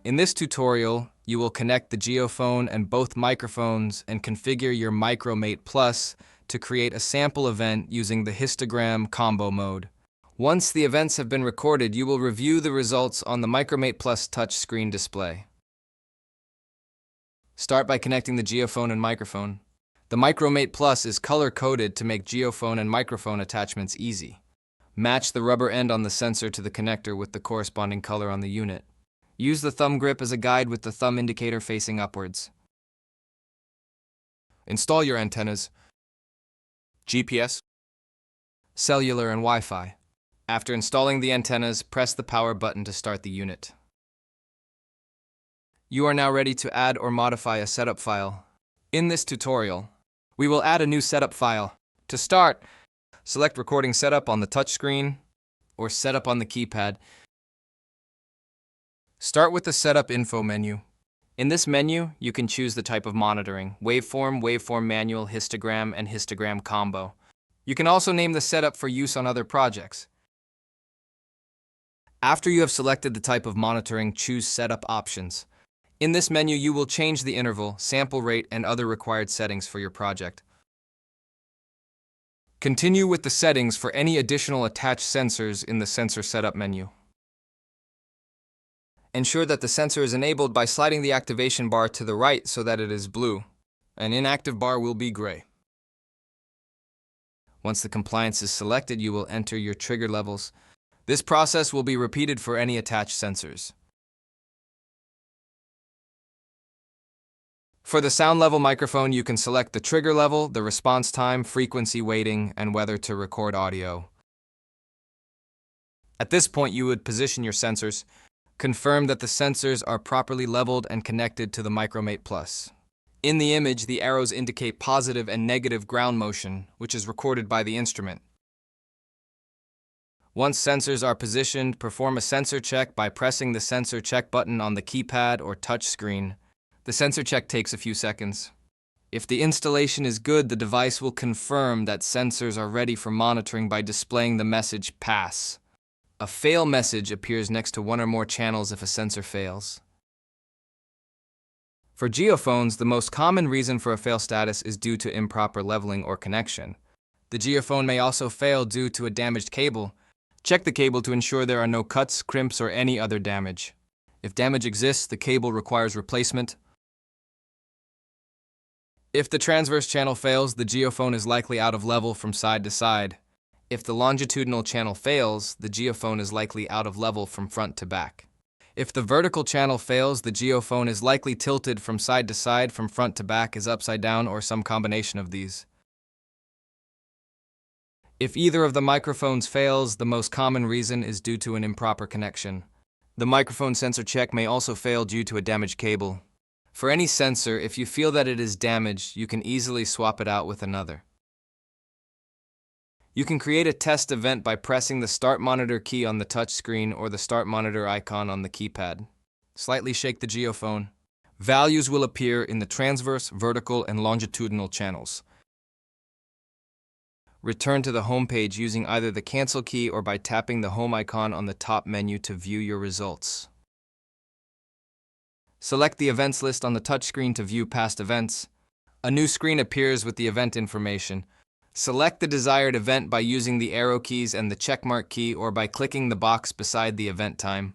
In this tutorial, you will connect the geophone and both microphones and configure your Micromate Plus to create a sample event using the histogram combo mode. Once the events have been recorded, you will review the results on the Micromate Plus touchscreen display. Start by connecting the geophone and microphone. The Micromate Plus is color-coded to make geophone and microphone attachments easy. Match the rubber end on the sensor to the connector with the corresponding color on the unit. Use the thumb grip as a guide with the thumb indicator facing upwards. Install your antennas, GPS, cellular, and Wi-Fi. After installing the antennas, press the power button to start the unit. You are now ready to add or modify a setup file. In this tutorial, we will add a new setup file. To start, select Recording Setup on the touchscreen or Setup on the keypad. Start with the Setup Info menu. In this menu, you can choose the type of monitoring: waveform, waveform manual, histogram, and histogram combo. You can also name the setup for use on other projects. After you have selected the type of monitoring, choose Setup Options. In this menu, you will change the interval, sample rate, and other required settings for your project. Continue with the settings for any additional attached sensors in the Sensor Setup menu. Ensure that the sensor is enabled by sliding the activation bar to the right so that it is blue. An inactive bar will be gray. Once the compliance is selected, you will enter your trigger levels. This process will be repeated for any attached sensors. For the sound level microphone, you can select the trigger level, the response time, frequency weighting, and whether to record audio. At this point, you would position your sensors. Confirm that the sensors are properly leveled and connected to the Micromate Plus. In the image, the arrows indicate positive and negative ground motion, which is recorded by the instrument. Once sensors are positioned, perform a sensor check by pressing the sensor check button on the keypad or touch screen. The sensor check takes a few seconds. If the installation is good, the device will confirm that sensors are ready for monitoring by displaying the message Pass. A fail message appears next to one or more channels if a sensor fails. For geophones, the most common reason for a fail status is due to improper leveling or connection. The geophone may also fail due to a damaged cable. Check the cable to ensure there are no cuts, crimps, or any other damage. If damage exists, the cable requires replacement. If the transverse channel fails, the geophone is likely out of level from side to side. If the longitudinal channel fails, the geophone is likely out of level from front to back. If the vertical channel fails, the geophone is likely tilted from side to side, from front to back, is upside down, or some combination of these. If either of the microphones fails, the most common reason is due to an improper connection. The microphone sensor check may also fail due to a damaged cable. For any sensor, if you feel that it is damaged, you can easily swap it out with another. You can create a test event by pressing the Start Monitor key on the touchscreen or the Start Monitor icon on the keypad. Slightly shake the geophone. Values will appear in the transverse, vertical, and longitudinal channels. Return to the home page using either the Cancel key or by tapping the Home icon on the top menu to view your results. Select the events list on the touchscreen to view past events. A new screen appears with the event information. Select the desired event by using the arrow keys and the checkmark key or by clicking the box beside the event time.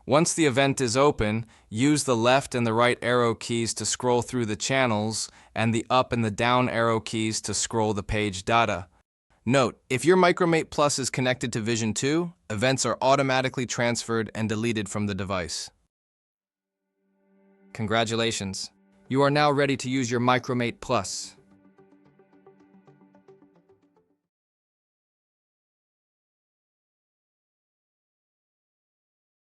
Once the event is open, use the left and the right arrow keys to scroll through the channels and the up and the down arrow keys to scroll the page data. Note, if your Micromate Plus is connected to Vision 2, events are automatically transferred and deleted from the device. Congratulations! You are now ready to use your Micromate Plus.